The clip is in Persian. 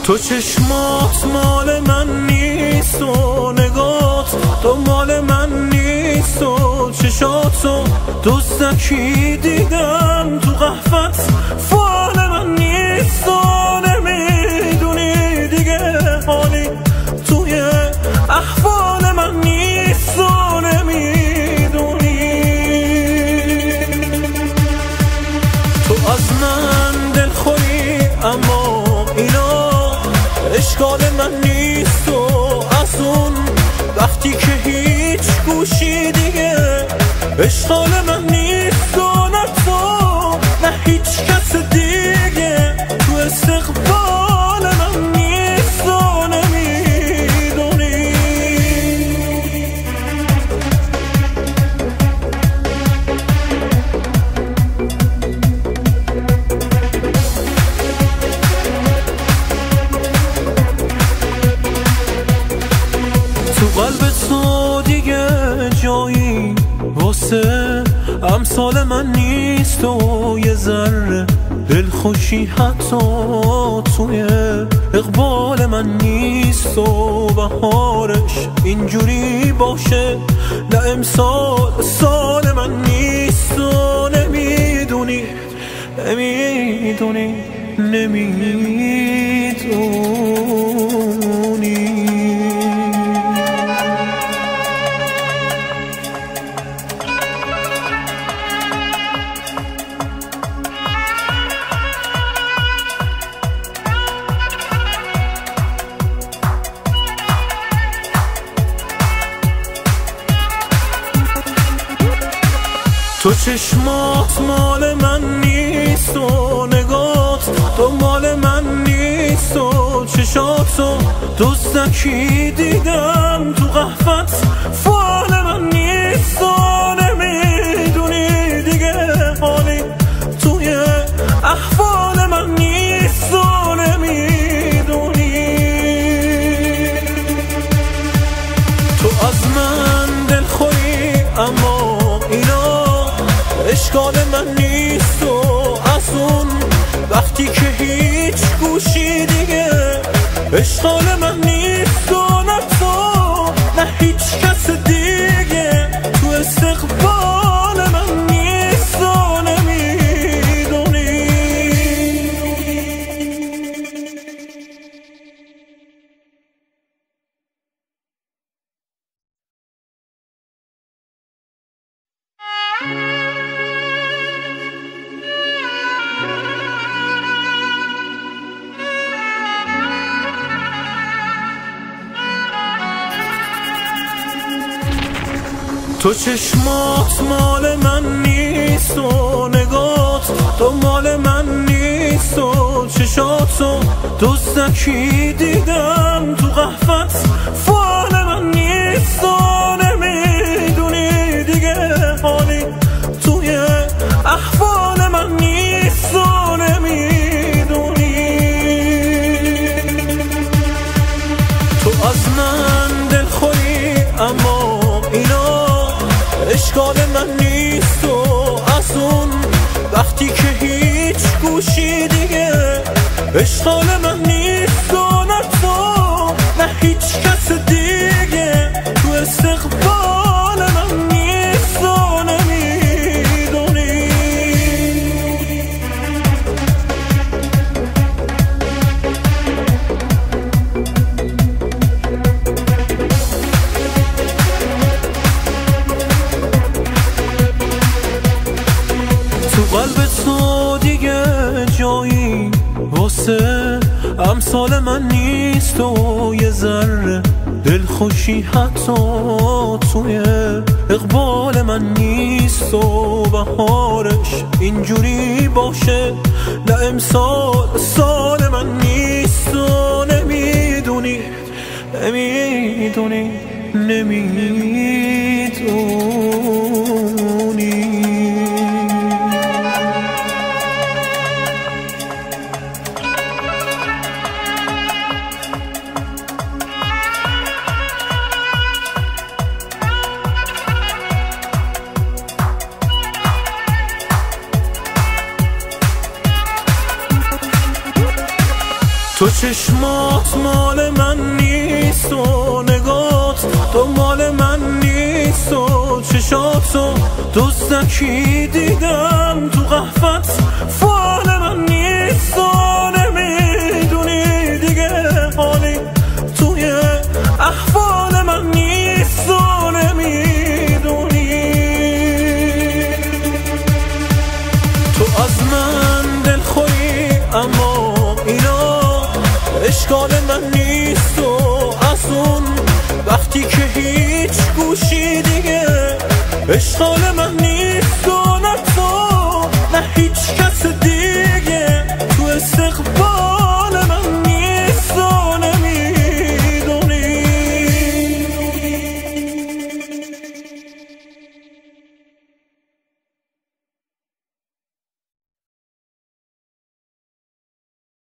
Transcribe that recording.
تو چشمات مال من نیست و نگات تو مال من نیست و چشاتو دزدکی دیدم تو قهوت فال من نیست و نمیدونی دیگه حالی توی احوال من نیست و نمیدونی تو از من دلخوری اما اینا اشکال من نیست و از اون وقتی که هیچ گوشی دیگه اشکال من نیست و نه تو نه هیچ کس دیگه تو استقبال من نیست و نمیدونی تو قلب تو دیگه جایی واسه امثال من نیست و یه ذره دلخوشی حتی توی اقبال من نیست و بهارش اینجوری باشه نه امسال سال من نیست و نمیدونی نمیدونی نمیدونی تو چشمات مال من نیست و نگات تو مال من نیست و چشاتو دزدکی دیدم تو قهوت فال من نیست و نمیدونی دیگه حالی توی احوال من نیست و نمیدونی تو از من دلخوری اما اینا اشکال من نیست و از اون وقتی که هیچ گوشی دیگه اشکال من نیست و نه تو نه هیچ کس دیگه تو استقبال من نیست و نمیدونی تو چشمات مال من نیست و نگات تو مال من نیست و چشاتو دزدکی دیدم تو قهوت فال من نیست و نمیدونی دیگه حالی توی احوال من نیست و نمیدونی تو از من دلخوری اما اینا اشکال من نیست و از اون وقتی که هیچ گوشی دیگه اشکال من نیست و نه تو نه هیچ کس دیگه تو استقبال من نیست و نمیدونی تو قلب تو دیگه جایی واسه امثال من نیست و یه ذره دلخوشی حتی توی اقبال من نیست و بهارش اینجوری باشه نه امسال سال من نیست و نمیدونی نمیدونی نمیدونی چشات مال من نیست و نگات دنبال من نیست و چشاتو دزدکی دیدم تو قهوت فال من نیست و نمیدونی دیگه حالی توی احوال من نیست و نمیدونی تو از من دلخوری اما اینا اشکال من نیست و از اون وقتی که هیچ گوشی دیگه اشکال من نیست و نه تو نه هیچ کس